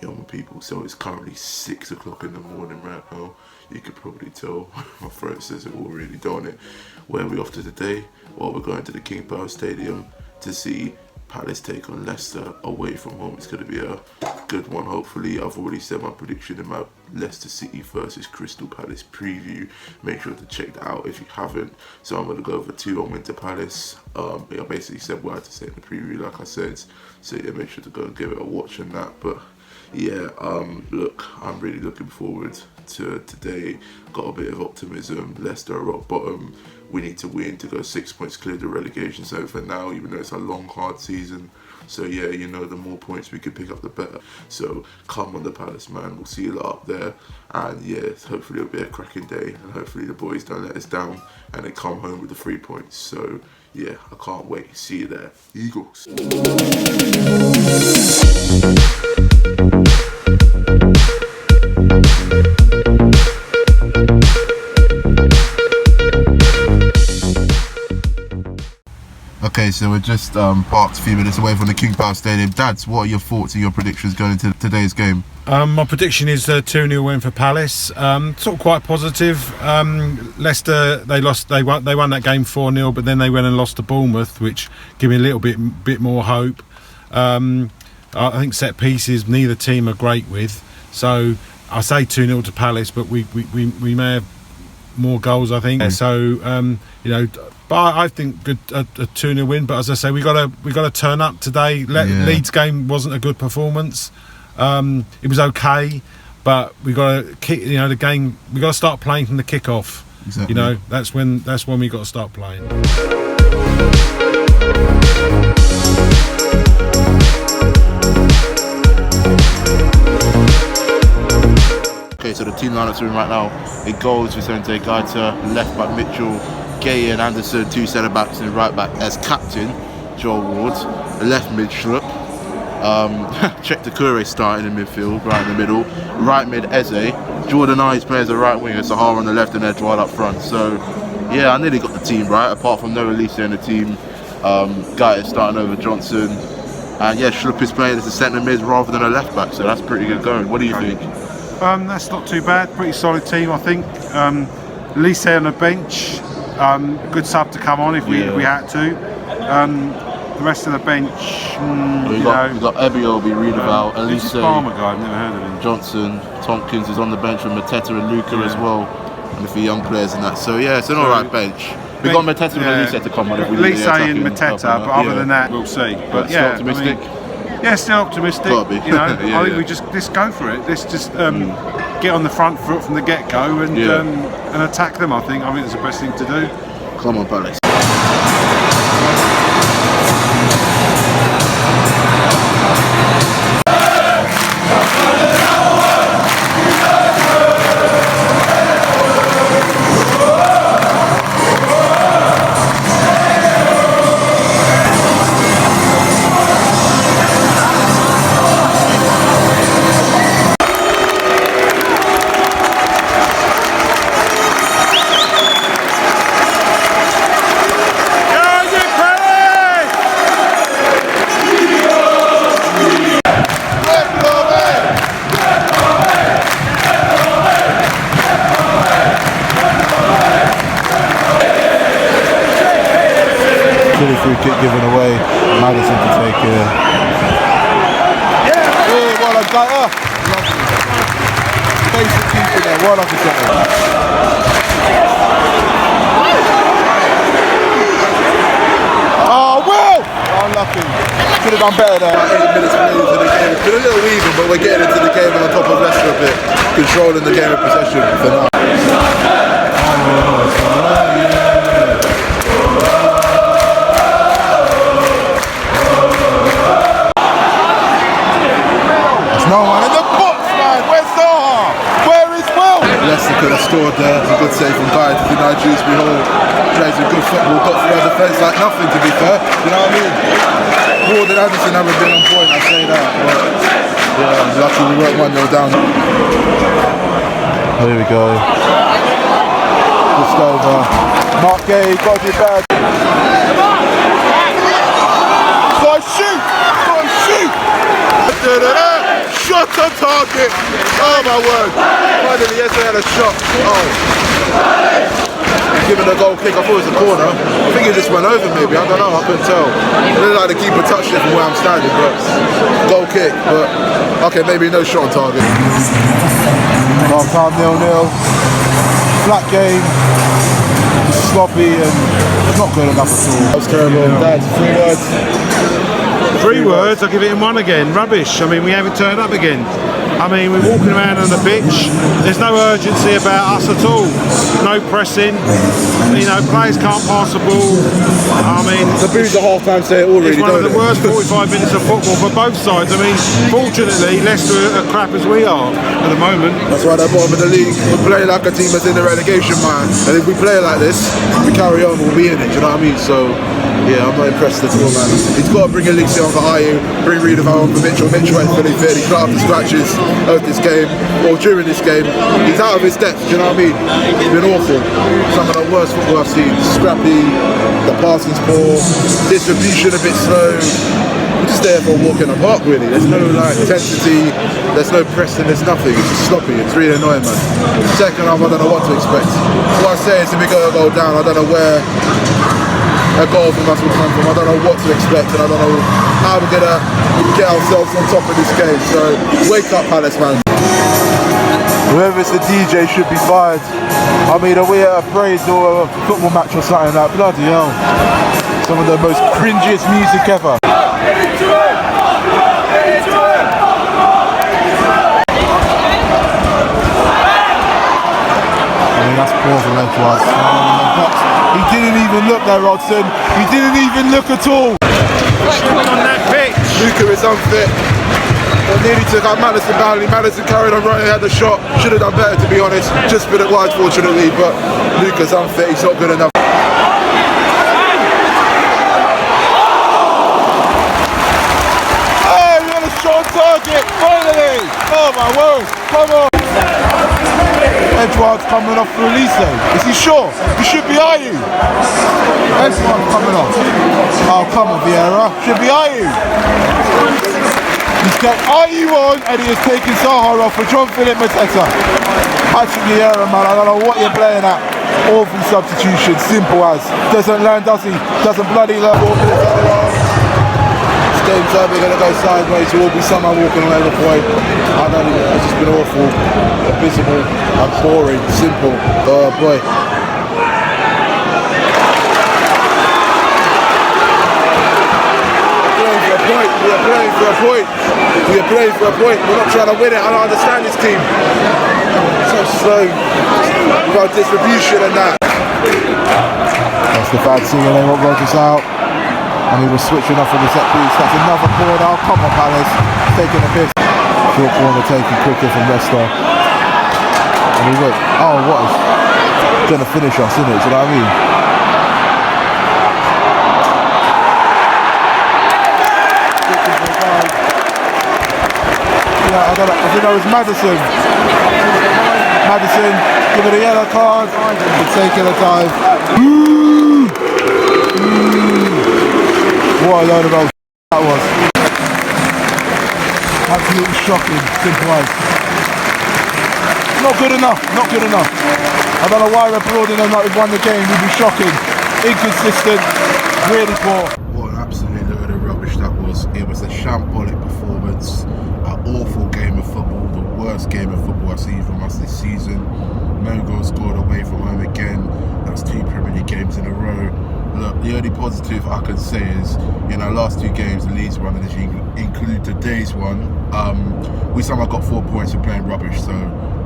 Young people, so it's currently 6 o'clock in the morning right now. You could probably tell my throat says it already, don't it? Where are we off to today? Well, we're going to the King Power Stadium to see Palace take on Leicester away from home. It's going to be a good one, hopefully. I've already said my prediction in my Leicester City versus Crystal Palace preview. Make sure to check that out if you haven't. So I'm going to go for 2-1 win to Palace. I basically said what I had to say in the preview, like I said. So yeah, make sure to go and give it a watch on that. But yeah, look, I'm really looking forward to today. Got a bit of optimism. Leicester are rock bottom. We need to win to go 6 points clear the relegation zone for now, even though it's a long, hard season. So yeah, you know, the more points we can pick up, the better. So come on the Palace, man. We'll see you lot up there. And yeah, hopefully it'll be a cracking day. And hopefully the boys don't let us down and they come home with the 3 points. So yeah, I can't wait. See you there. Eagles. Okay, so we're just parked a few minutes away from the King Power Stadium. Dads, what are your thoughts and your predictions going into today's game? My prediction is a 2-0 win for Palace. Sort of quite positive. Leicester, they won that game 4-0, but then they went and lost to Bournemouth, which gave me a little bit more hope. I think set pieces neither team are great with, so I say 2-0 to Palace, but we may have more goals, I think. So you know. But I think a 2-0 win. But as I say, we got to turn up today. Leeds game wasn't a good performance. It was okay, but we got to kick. You know, the game. We got to start playing from the kick-off. Exactly. You know, that's when we got to start playing. Okay, so the team lineups are in right now. In goals, Vicente Gaeta, left back Mitchell, Gay and Anderson, 2 centre backs, and right back as captain Joel Ward, left mid Schlupp, Check Takure starting in midfield, right in the middle, right mid Eze, Jordan Ives plays a right winger, Sahara on the left and Edouard up front. So yeah, I nearly got the team right, apart from no Elisa in the team. Guy is starting over Johnson, and yeah, Schlupp is playing as a centre mid rather than a left back, so that's pretty good going. What do you think? That's not too bad, pretty solid team I think. Elisa on the bench. Good sub to come on if we had to. The rest of the bench, we got Ebiobi, Readaval, Elise, Palmer guy, I've never heard of him. Johnson, Tompkins is on the bench with Mateta and Luca as well, and a few young players and that. So yeah, it's an alright bench. We got Mateta and Elise to come on if we need Elise and Mateta, but other than that, we'll see. But yeah, still optimistic. Yeah, still optimistic. Gotta be. You know, I think we just go for it. Let's just get on the front foot from the get-go and attack them. I think it's the best thing to do. Come on, Palace. Free kick given away, Madison to take it. Yeah, well done, Gaeta. Basic keeper there, well done for Gaeta. Oh, Will! Unlucky. Could have done better there. 8 minutes into the game. It's been a little even, but we're getting into the game on top of Leicester a bit. Controlling the game of possession for now. No one in the box, man. Where's Zaha? Where is Will? Leicester could have scored there. It's a good save from Guy to deny Dewsbury Hall. Plays a good football, got through our defence like nothing, to be fair. You know what I mean? Ward and Anderson haven't been on point, I say that. But yeah, lucky we weren't 1-0 down. Here we go. Just over. Mark Gay, got to be bad. Go and shoot! Go and shoot! Shot on target! Oh my word! Finally, yesterday had a shot. Oh. He's giving a goal kick. I thought it was a corner. I think he just went over maybe. I don't know. I couldn't tell. It looked like the keeper touched it from where I'm standing, but goal kick. But okay, maybe no shot on target. Half time 0-0. Flat game. Sloppy and not good enough at all. That was terrible. Dad, 3 words. 3 words, I'll give it in 1 again. Rubbish. I mean, we haven't turned up again. I mean, we're walking around on the pitch. There's no urgency about us at all. No pressing. You know, players can't pass the ball. I mean, the booze at half time say it all really, it's one of the worst 45 minutes of football for both sides. I mean, fortunately, Leicester are crap as we are at the moment. That's why they're bottom of the league. We're playing like a team that's in the relegation, man. And if we play like this, we carry on, we'll be in it. Do you know what I mean? So. Yeah, I'm not impressed at all, man. He's got to bring Elixir on for Ayew, bring Reed on for Mitchell. Mitchell ain't feeling fit. He's got up the scratches of this game, or during this game. He's out of his depth, do you know what I mean? It's been awful. Some of the worst football I've seen. Scrappy, the passing's poor, distribution a bit slow. We're just there for a walk in the park, really. There's no like intensity, there's no pressing, there's nothing. It's just sloppy. It's really annoying, man. Second half, I don't know what to expect. What I say is if we go down, I don't know where a goal from us will come from. I don't know what to expect, and I don't know how we're gonna get ourselves on top of this game. So wake up, Palace, man. Whoever's the DJ should be fired. I mean, are we at a praise or a football match or something like that? Bloody hell. Some of the most cringiest music ever. I mean, that's poor for Edwards. He didn't even look there, Rodson. He didn't even look at all. On that pitch. Luca is unfit. Well, nearly took out Madison badly. Madison carried on right, had the shot. Should have done better, to be honest. Just been it wide, fortunately. But Luca's unfit. He's not good enough. Hey, we got a shot on target. Finally. Oh my word. Come on. Edwards coming off for Elise. Is he sure? He should be Ayew. Edwards coming off. Oh, come on, Vieira. Should be Ayew. He's got Ayew on and he has taken Sahar off for John Philip Mateta. Patrick Vieira, man, I don't know what you're playing at. Awful substitution, simple as. Doesn't learn, does he? Doesn't bloody learn. Game's over, going to go sideways. There will be someone walking away the point. I don't know, it's just been awful, abysmal, and boring, simple. Oh boy. We are playing for a point. We are playing for a point. We're not trying to win it. I don't understand this team. So slow. We've got distribution and that. That's the bad thing, and they want Rodgers out. And he was switching off on the set piece. That's another corner. Oh, come on, Palace. Taking a piss. Short corner taken quicker from Leicester. And he went, oh, what is going to finish us, isn't it? Do you know what I mean? Yeah, I don't know. I think that was Madison. Madison giving a yellow card. He's taking a dive. What a load of old that was. Absolutely shocking, simple as. Not good enough, not good enough. I don't know why we're applauding them like we've won the game. We'd be shocking. Inconsistent, really poor. What an absolute load of rubbish that was. It was a shambolic performance. An awful game of football. The worst game of football I've seen from us this season. No goals scored away from home again. That's 2 Premier League games in a row. Look, the only positive I can say is, you know, last 2 games, the Leeds one, and if you include today's one, we somehow got 4 points for playing rubbish, so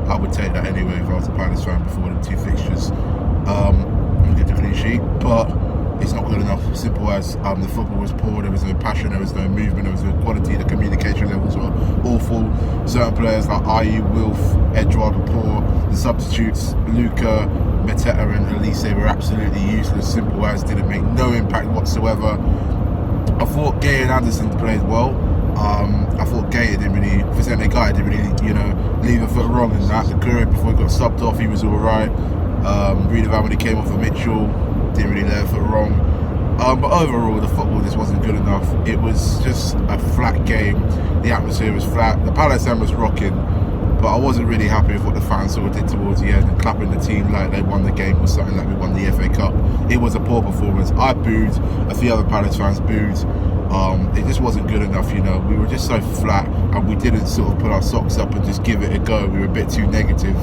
I would take that anyway if I was a Palace fan before the 2 fixtures. We get the clean sheet, but it's not good enough. Simple as the football was poor, there was no passion, there was no movement, there was no quality, the communication levels were awful. Certain players like Ayew, Wilf, Edouard were poor, the substitutes, Luca, Mateta and Elise were absolutely useless. Simple as, didn't make no impact whatsoever. I thought Gay and Anderson played well. I thought Gay didn't really, Vicente Guy didn't really, you know, leave a left foot wrong in that. The Curry, before he got subbed off, he was alright. Redevan, when he came off for Mitchell, didn't really left foot wrong. But overall, the football just wasn't good enough. It was just a flat game. The atmosphere was flat. The Palace end was rocking, but I wasn't really happy with what the fans sort of did towards the end. And clapping the team like they won the game was something like we won the FA Cup. It was a poor performance. I booed. A few other Palace fans booed. It just wasn't good enough, you know. We were just so flat, and we didn't sort of put our socks up and just give it a go. We were a bit too negative,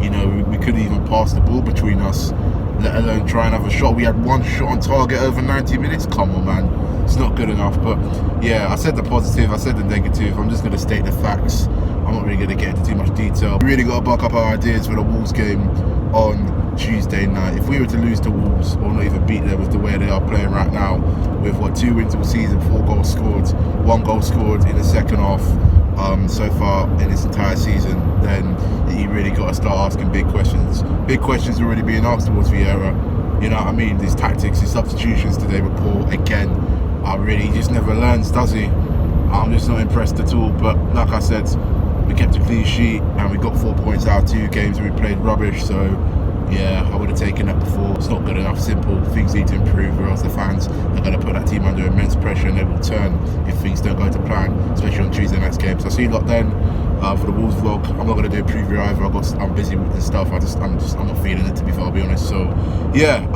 you know. We couldn't even pass the ball between us, let alone try and have a shot. We had one shot on target over 90 minutes. Come on, man, it's not good enough. But yeah, I said the positive, I said the negative. I'm just going to state the facts. I'm not really going to get into too much detail. We really got to buck up our ideas for the Wolves game on Tuesday night. If we were to lose to Wolves, or not even beat them with the way they are playing right now, with what, 2 wins all season, 4 goals scored, 1 goal scored in the second half so far in this entire season, then you really got to start asking big questions. Big questions are already being asked towards Vieira. You know what I mean? His tactics, his substitutions today were poor again. He just never learns, does he? I'm just not impressed at all. But like I said, we kept a clean sheet and we got 4 points out of 2 games where we played rubbish. So yeah, I would have taken that before. It's not good enough. Simple. Things need to improve, or else the fans are going to put that team under immense pressure, and they will turn if things don't go to plan, especially on Tuesday night's game. So I'll see you lot then for the Wolves vlog. I'm not going to do a preview either. I'm busy with this stuff. I'm not feeling it, to be fair, I'll be honest. So yeah,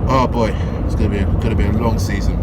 oh boy, it's going to be a long season.